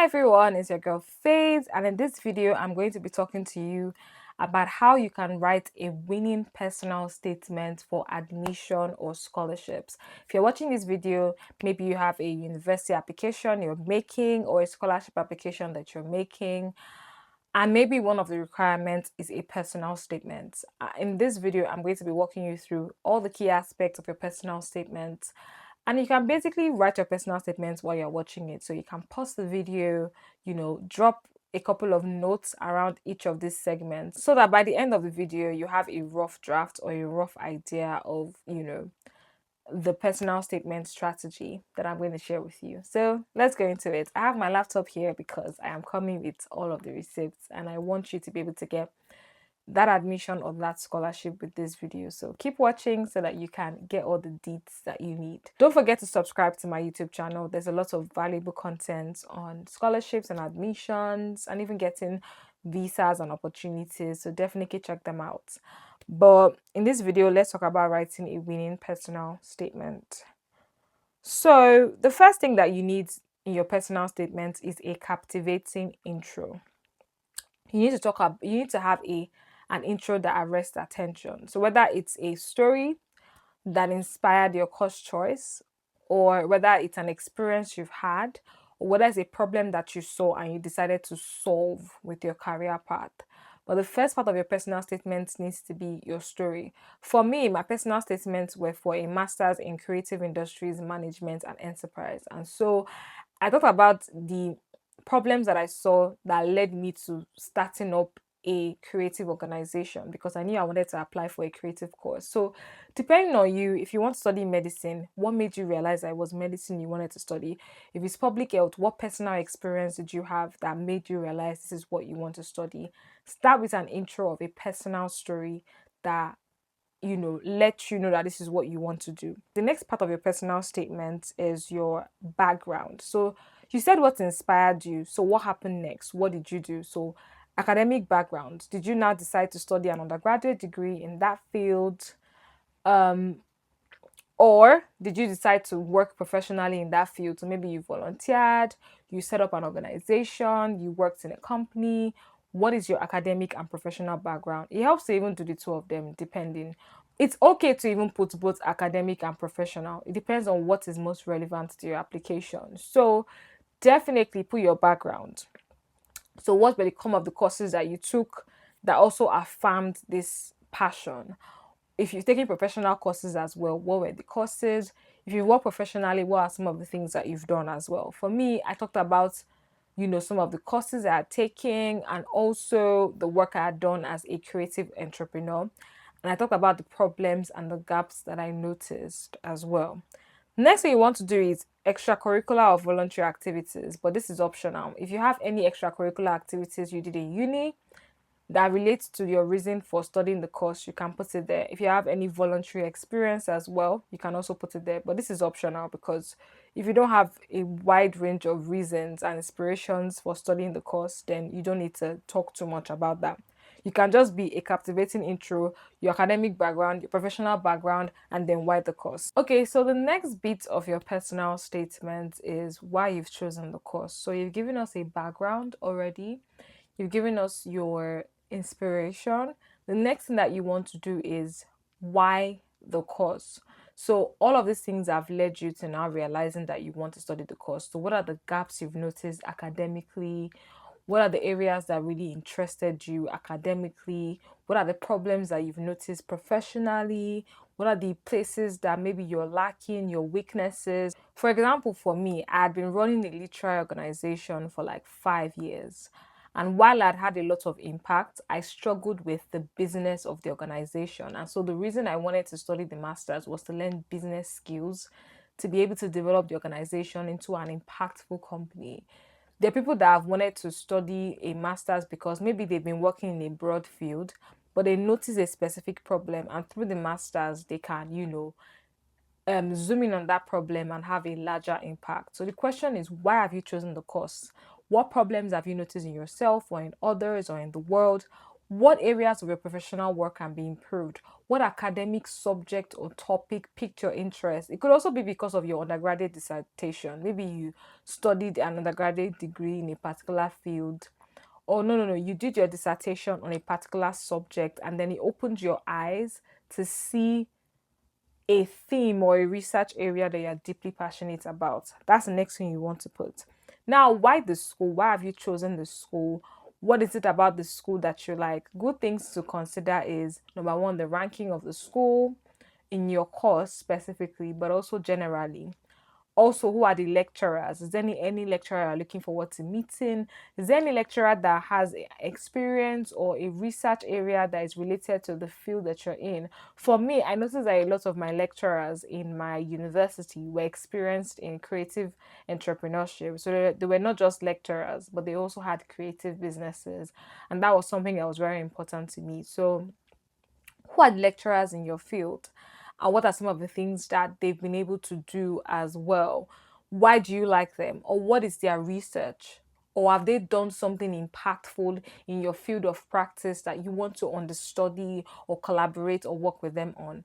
everyone, it's your girl Faith, and in this video, I'm going to be talking to you about how you can write a winning personal statement for admission or scholarships. If you're watching this video, maybe you have a university application you're making or a scholarship application that you're making, and maybe one of the requirements is a personal statement. In this video, I'm going to be walking you through all the key aspects of your personal statement. And you can basically write your personal statements while you're watching it. So you can pause the video, drop a couple of notes around each of these segments so that by the end of the video, you have a rough draft or a rough idea of, the personal statement strategy that I'm going to share with you. So let's go into it. I have my laptop here because I am coming with all of the receipts and I want you to be able to get that admission or that scholarship with this video. So keep watching so that you can get all the deets that you need. Don't forget to subscribe to my YouTube channel. There's a lot of valuable content on scholarships and admissions and even getting visas and opportunities. So definitely check them out. But in this video, let's talk about writing a winning personal statement. So the first thing that you need in your personal statement is a captivating intro. You need to have an intro that arrests attention. So whether it's a story that inspired your course choice, or whether it's an experience you've had, or whether it's a problem that you saw and you decided to solve with your career path. But the first part of your personal statement needs to be your story. For me, my personal statements were for a master's in creative industries management and enterprise. And so I thought about the problems that I saw that led me to starting up a creative organization because I knew I wanted to apply for a creative course. So, depending on you, if you want to study medicine, what made you realize that it was medicine you wanted to study? If it's public health, what personal experience did you have that made you realize this is what you want to study? Start with an intro of a personal story that let you know that this is what you want to do. The next part of your personal statement is your background. So you said what inspired you. So what happened next? What did you do? So academic background. Did you now decide to study an undergraduate degree in that field? Um, or did you decide to work professionally in that field? So maybe you volunteered, you set up an organization, you worked in a company. What is your academic and professional background? It helps to even do the two of them, depending. It's okay to even put both academic and professional. It depends on what is most relevant to your application. So definitely put your background. So what were the some of the courses that you took that also affirmed this passion? If you're taking professional courses as well, what were the courses? If you work professionally, what are some of the things that you've done as well? For me, I talked about, some of the courses I had taken and also the work I had done as a creative entrepreneur. And I talked about the problems and the gaps that I noticed as well. Next thing you want to do is extracurricular or voluntary activities, but this is optional. If you have any extracurricular activities you did in uni, that relates to your reason for studying the course, you can put it there. If you have any voluntary experience as well, you can also put it there. But this is optional because if you don't have a wide range of reasons and inspirations for studying the course, then you don't need to talk too much about that. You can just be a captivating intro, your academic background, your professional background, and then why the course. Okay, so the next bit of your personal statement is why you've chosen the course. So you've given us a background already, you've given us your inspiration. The next thing that you want to do is why the course. So all of these things have led you to now realizing that you want to study the course. So what are the gaps you've noticed academically? What are the areas that really interested you academically? What are the problems that you've noticed professionally? What are the places that maybe you're lacking, your weaknesses? For example, for me, I had been running a literary organization for like 5 years. And while I'd had a lot of impact, I struggled with the business of the organization. And so the reason I wanted to study the master's was to learn business skills to be able to develop the organization into an impactful company. There are people that have wanted to study a master's because maybe they've been working in a broad field, but they notice a specific problem, and through the master's, they can, zoom in on that problem and have a larger impact. So the question is, why have you chosen the course? What problems have you noticed in yourself or in others or in the world? What areas of your professional work can be improved? What academic subject or topic piqued your interest? It could also be because of your undergraduate dissertation. Maybe you studied an undergraduate degree in a particular field. Or no, you did your dissertation on a particular subject and then it opened your eyes to see a theme or a research area that you're deeply passionate about. That's the next thing you want to put. Now, why the school? Why have you chosen the school? What is it about the school that you like? Good things to consider is number one, the ranking of the school in your course specifically, but also generally. Also, who are the lecturers? Is there any lecturer you're looking forward to meeting? Is there any lecturer that has experience or a research area that is related to the field that you're in? For me, I noticed that a lot of my lecturers in my university were experienced in creative entrepreneurship. So they were not just lecturers, but they also had creative businesses. And that was something that was very important to me. So who are the lecturers in your field, and what are some of the things that they've been able to do as well? Why do you like them, or what is their research, or have they done something impactful in your field of practice that you want to understudy or collaborate or work with them on?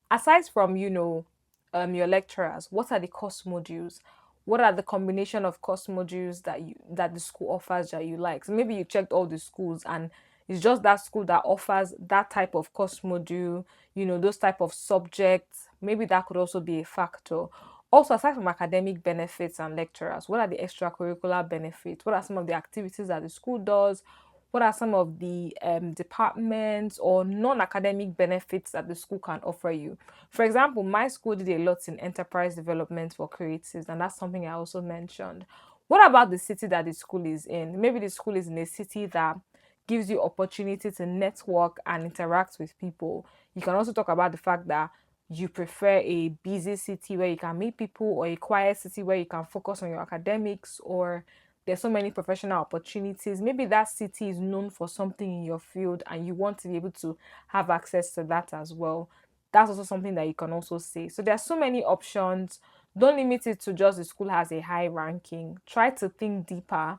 Aside from your lecturers, what are the course modules? What are the combination of course modules that the school offers that you like? So maybe you checked all the schools and it's just that school that offers that type of course module, those type of subjects. Maybe that could also be a factor. Also, aside from academic benefits and lecturers, what are the extracurricular benefits? What are some of the activities that the school does? What are some of the departments or non-academic benefits that the school can offer you? For example, my school did a lot in enterprise development for creatives, and that's something I also mentioned. What about the city that the school is in? Maybe the school is in a city that gives you opportunity to network and interact with people. You can also talk about the fact that you prefer a busy city where you can meet people, or a quiet city where you can focus on your academics, or there's so many professional opportunities. Maybe that city is known for something in your field and you want to be able to have access to that as well. That's also something that you can also say. So there are so many options. Don't limit it to just the school has a high ranking. Try to think deeper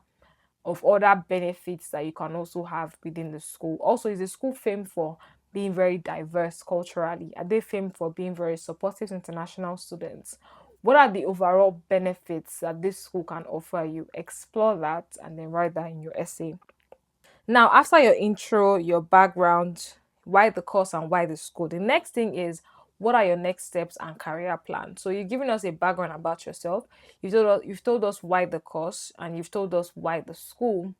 of other benefits that you can also have within the school. Also, is the school famed for being very diverse culturally? Are they famed for being very supportive to international students? What are the overall benefits that this school can offer you? Explore that and then write that in your essay. Now, after your intro, your background, why the course and why the school, the next thing is what are your next steps and career plan? So you've given us a background about yourself. You've told us why the course and you've told us why the school.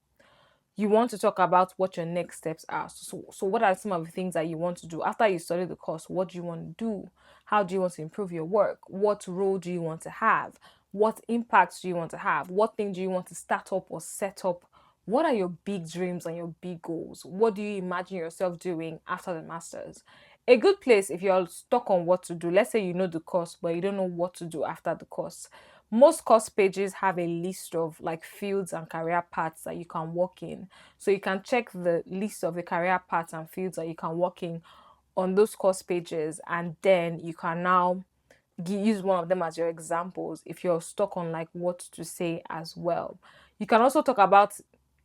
You want to talk about what your next steps are. So what are some of the things that you want to do after you study the course? What do you want to do? How do you want to improve your work? What role do you want to have? What impacts do you want to have? What thing do you want to start up or set up? What are your big dreams and your big goals? What do you imagine yourself doing after the masters? A good place if you're stuck on what to do. Let's say you know the course, but you don't know what to do after the course. Most course pages have a list of like fields and career paths that you can work in. So you can check the list of the career paths and fields that you can work in on those course pages, and then you can now use one of them as your examples if you're stuck on like what to say as well. You can also talk about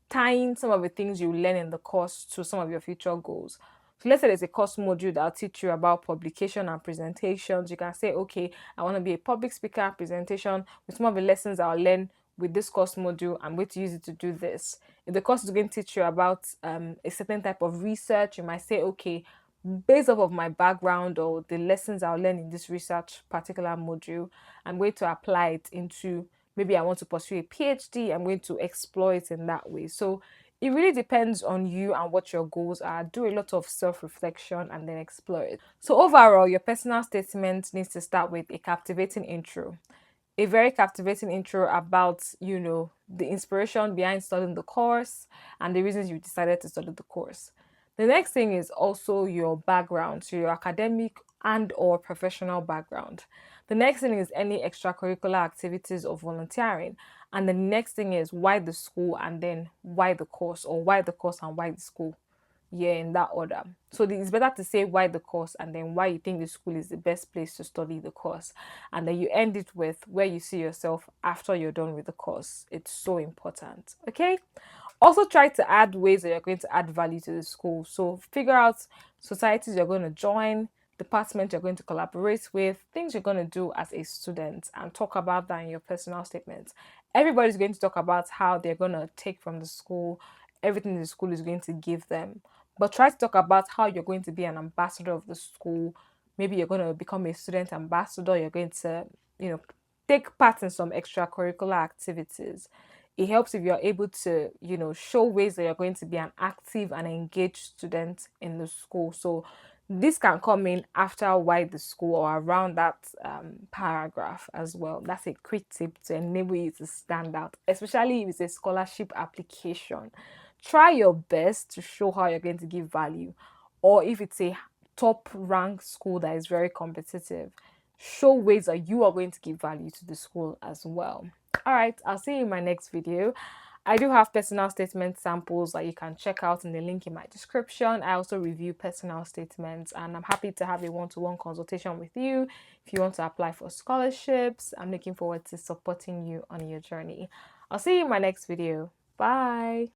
tying some of the things you learn in the course to some of your future goals. So let's say there's a course module that'll teach you about publication and presentations. You can say, okay, I want to be a public speaker, presentation. With some of the lessons I'll learn with this course module, I'm going to use it to do this. If the course is going to teach you about a certain type of research, you might say, okay, based off of my background or the lessons I'll learn in this research particular module, I'm going to apply it into, maybe I want to pursue a PhD, I'm going to explore it in that way. So it really depends on you and what your goals are. Do a lot of self-reflection and then explore it. So overall, your personal statement needs to start with a captivating intro. A very captivating intro about, the inspiration behind studying the course and the reasons you decided to study the course. The next thing is also your background, so your academic and or professional background. The next thing is any extracurricular activities or volunteering. And the next thing is why the school and then why the course, or why the course and why the school. Yeah, in that order. So it's better to say why the course and then why you think the school is the best place to study the course. And then you end it with where you see yourself after you're done with the course. It's so important. Okay. Also try to add ways that you're going to add value to the school. So figure out societies you're going to join, department you're going to collaborate with, things you're going to do as a student, and talk about that in your personal statement. Everybody's going to talk about how they're going to take from the school, everything the school is going to give them. But try to talk about how you're going to be an ambassador of the school. Maybe you're going to become a student ambassador, you're going to, you know, take part in some extracurricular activities. It helps if you're able to, show ways that you're going to be an active and engaged student in the school. So this can come in after why the school or around that paragraph as well. That's a quick tip to enable you to stand out, especially if it's a scholarship application. Try your best to show how you're going to give value, or if it's a top ranked school that is very competitive, show ways that you are going to give value to the school as well. All right, I'll see you in my next video. I do have personal statement samples that you can check out in the link in my description. I also review personal statements, and I'm happy to have a one-to-one consultation with you if you want to apply for scholarships. I'm looking forward to supporting you on your journey. I'll see you in my next video. Bye.